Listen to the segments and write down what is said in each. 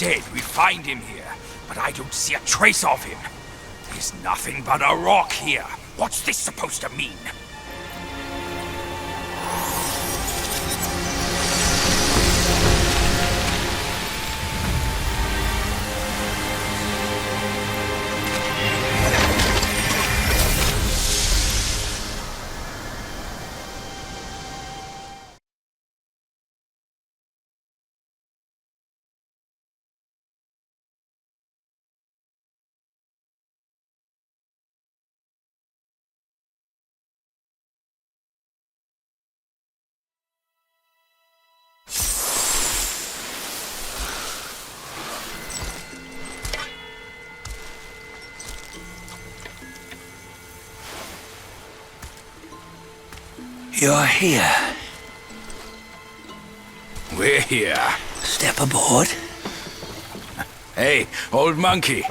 said we'd find him here, but I don't see a trace of him. There's nothing but a rock here. What's this supposed to mean? You're here. We're here. Step aboard. Hey, old monkey.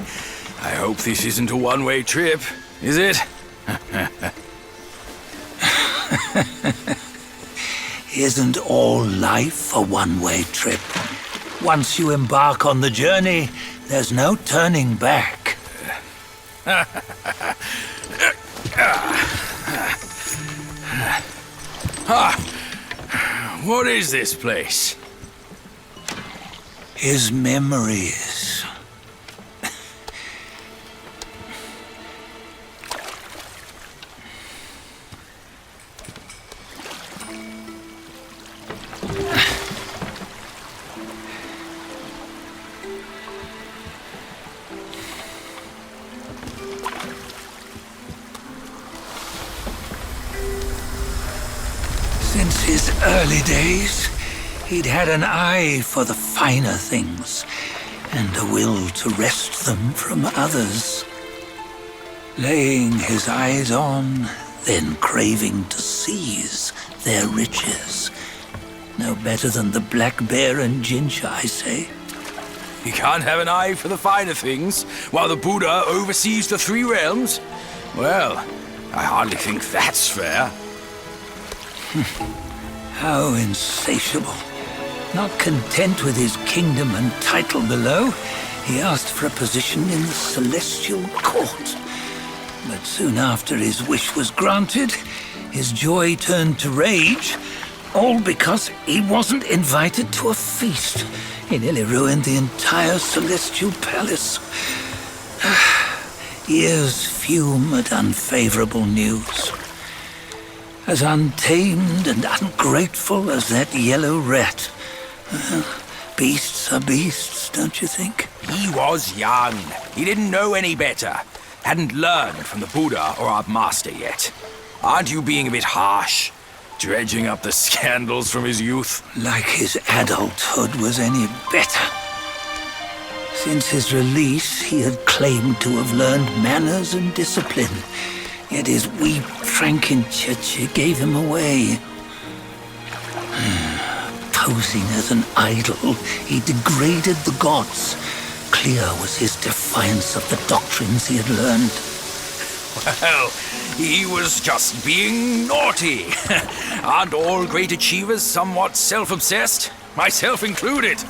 I hope this isn't a one-way trip, is it? Isn't all life a one-way trip? Once you embark on the journey, there's no turning back. What is this place? His memories. Since his early days, he'd had an eye for the finer things and a will to wrest them from others. Laying his eyes on, then craving to seize their riches. No better than the black bear and Jinja, I say. You can't have an eye for the finer things while the Buddha oversees the three realms? Well, I hardly think that's fair. How insatiable. Not content with his kingdom and title below, he asked for a position in the celestial court. But soon after his wish was granted, his joy turned to rage, all because he wasn't invited to a feast. He nearly ruined the entire celestial palace. Ears fume at unfavorable news. As untamed and ungrateful as that yellow rat. Beasts are beasts, don't you think? He was young. He didn't know any better. Hadn't learned from the Buddha or our master yet. Aren't you being a bit harsh? Dredging up the scandals from his youth? Like his adulthood was any better. Since his release, he had claimed to have learned manners and discipline. Yet his weak Frankenchurch gave him away. Posing as an idol, he degraded the gods. Clear was his defiance of the doctrines he had learned. Well, he was just being naughty. Aren't all great achievers somewhat self-obsessed? Myself included.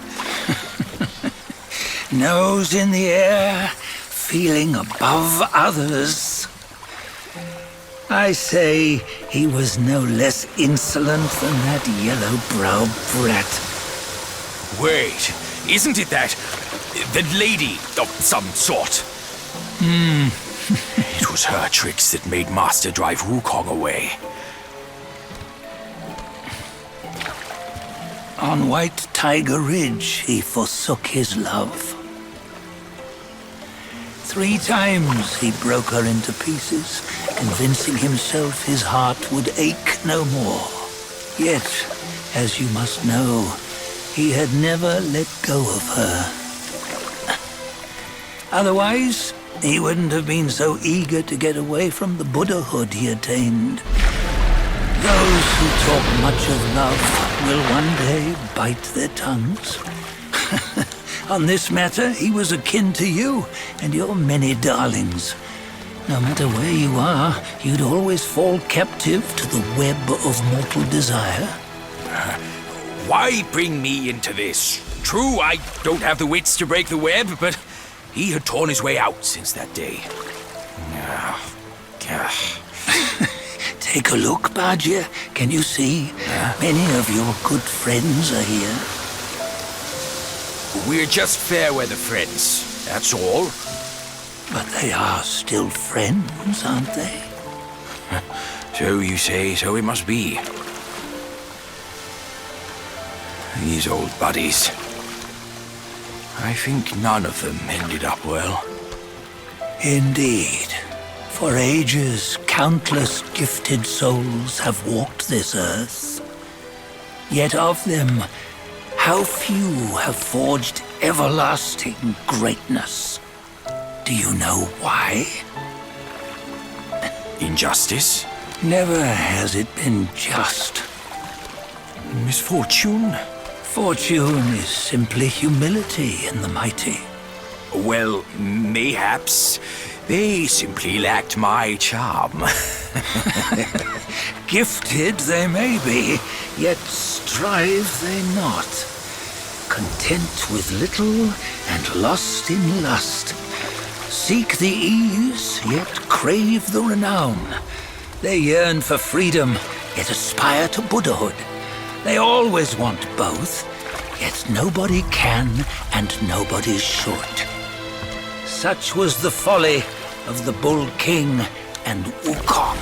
Nose in the air, feeling above others. I say he was no less insolent than that yellow-browed brat. Wait, isn't it that lady of some sort? It was her tricks that made Master drive Wukong away. On White Tiger Ridge, he forsook his love. 3 times he broke her into pieces, convincing himself his heart would ache no more. Yet, as you must know, he had never let go of her. Otherwise, he wouldn't have been so eager to get away from the Buddhahood he attained. Those who talk much of love will one day bite their tongues. On this matter, he was akin to you and your many darlings. No matter where you are, you'd always fall captive to the web of mortal desire. Why bring me into this? True, I don't have the wits to break the web, but he had torn his way out since that day. Take a look, Badger. Can you see? Many of your good friends are here. We're just fair weather friends, that's all. But they are still friends, aren't they? So you say, so it must be. These old buddies. I think none of them ended up well. Indeed. For ages, countless gifted souls have walked this earth. Yet of them, how few have forged everlasting greatness? Do you know why? Injustice? Never has it been just. Misfortune? Fortune is simply humility in the mighty. Well, mayhaps they simply lacked my charm. Gifted they may be, yet strive they not. Content with little and lost in lust. Seek the ease, yet crave the renown. They yearn for freedom, yet aspire to Buddhahood. They always want both, yet nobody can and nobody should. Such was the folly of the Bull King and Wukong.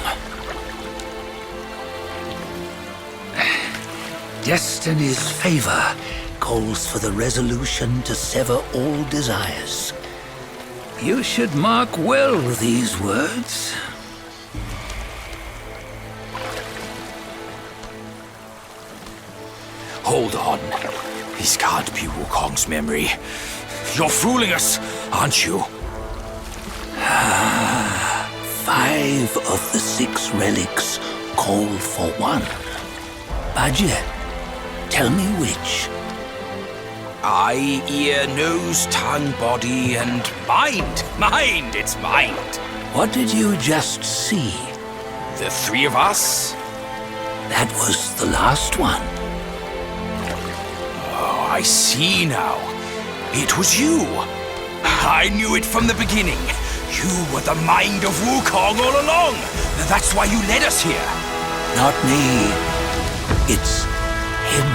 Destiny's favor calls for the resolution to sever all desires. You should mark well these words. Hold on. This can't be Wukong's memory. You're fooling us, aren't you? 5 of the 6 relics call for one. Badger, tell me which. Eye, ear, nose, tongue, body, and mind. Mind, it's mind. What did you just see? The 3 of us? That was the last one. Oh, I see now. It was you. I knew it from the beginning. You were the mind of Wukong all along. That's why you led us here. Not me. It's him.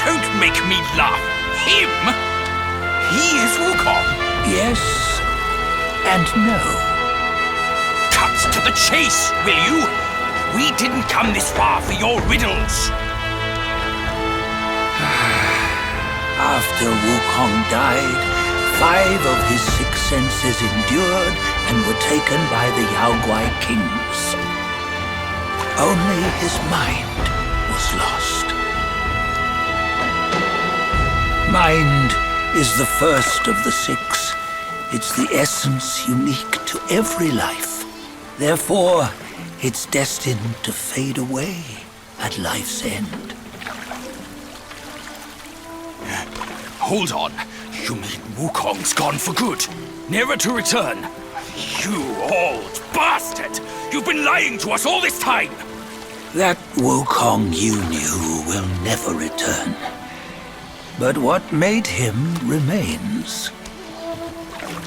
Don't make me laugh. Him? He is Wukong. Yes and no. Cut to the chase, will you? We didn't come this far for your riddles. After Wukong died, 5 of his 6 senses endured and were taken by the Yaoguai kings. Only his mind was lost. Mind is the first of the 6. It's the essence unique to every life. Therefore, it's destined to fade away at life's end. Hold on. You mean Wukong's gone for good? Never to return? You old bastard! You've been lying to us all this time! That Wukong you knew will never return. But what made him remains.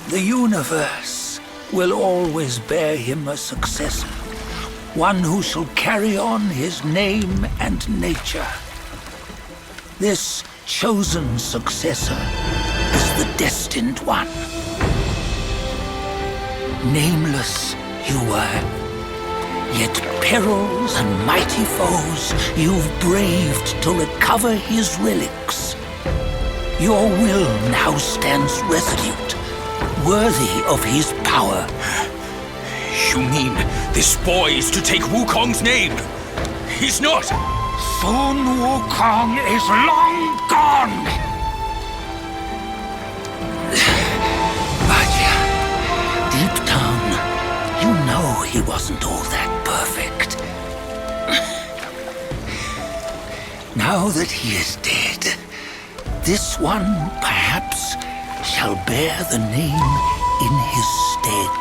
The universe will always bear him a successor. One who shall carry on his name and nature. This chosen successor is the destined one. Nameless you were, yet perils and mighty foes you've braved to recover his relics. Your will now stands resolute, worthy of his power. You mean this boy is to take Wukong's name? He's not! Sun Wukong is long gone! But deep down, you know he wasn't all that perfect. Now that he is dead, this one, perhaps, shall bear the name in his stead.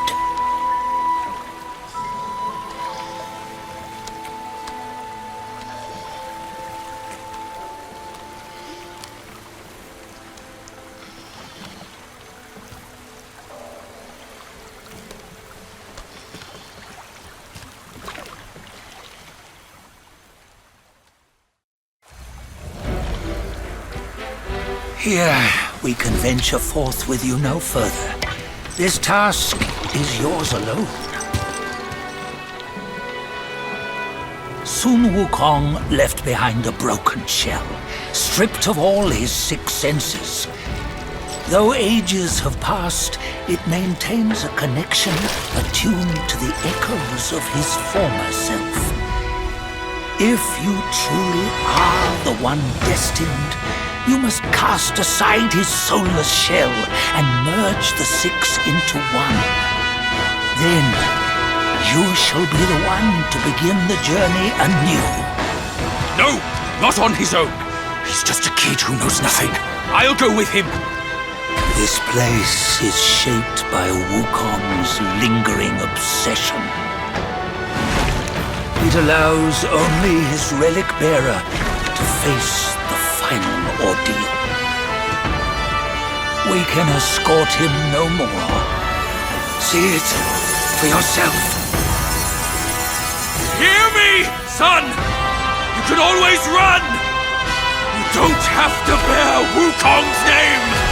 Here, we can venture forth with you no further. This task is yours alone. Soon Wukong left behind a broken shell, stripped of all his 6 senses. Though ages have passed, it maintains a connection attuned to the echoes of his former self. If you truly are the one destined, you must cast aside his soulless shell and merge the 6 into one. Then, you shall be the one to begin the journey anew. No, not on his own. He's just a kid who knows nothing. I'll go with him. This place is shaped by Wukong's lingering obsession. It allows only his relic bearer to face the final ordeal. We can escort him no more. See it for yourself. Hear me, son! You can always run! You don't have to bear Wukong's name!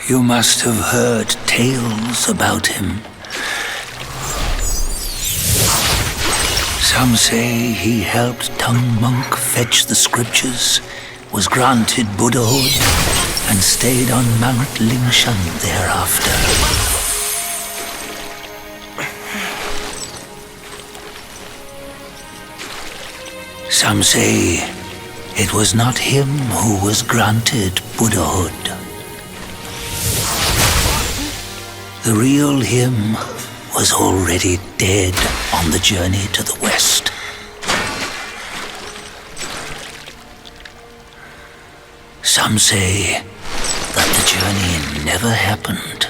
You must have heard tales about him. Some say he helped Tung Monk fetch the scriptures, was granted Buddhahood, and stayed on Mount Lingshan thereafter. Some say it was not him who was granted Buddhahood. The real him was already dead on the journey to the west. Some say that the journey never happened.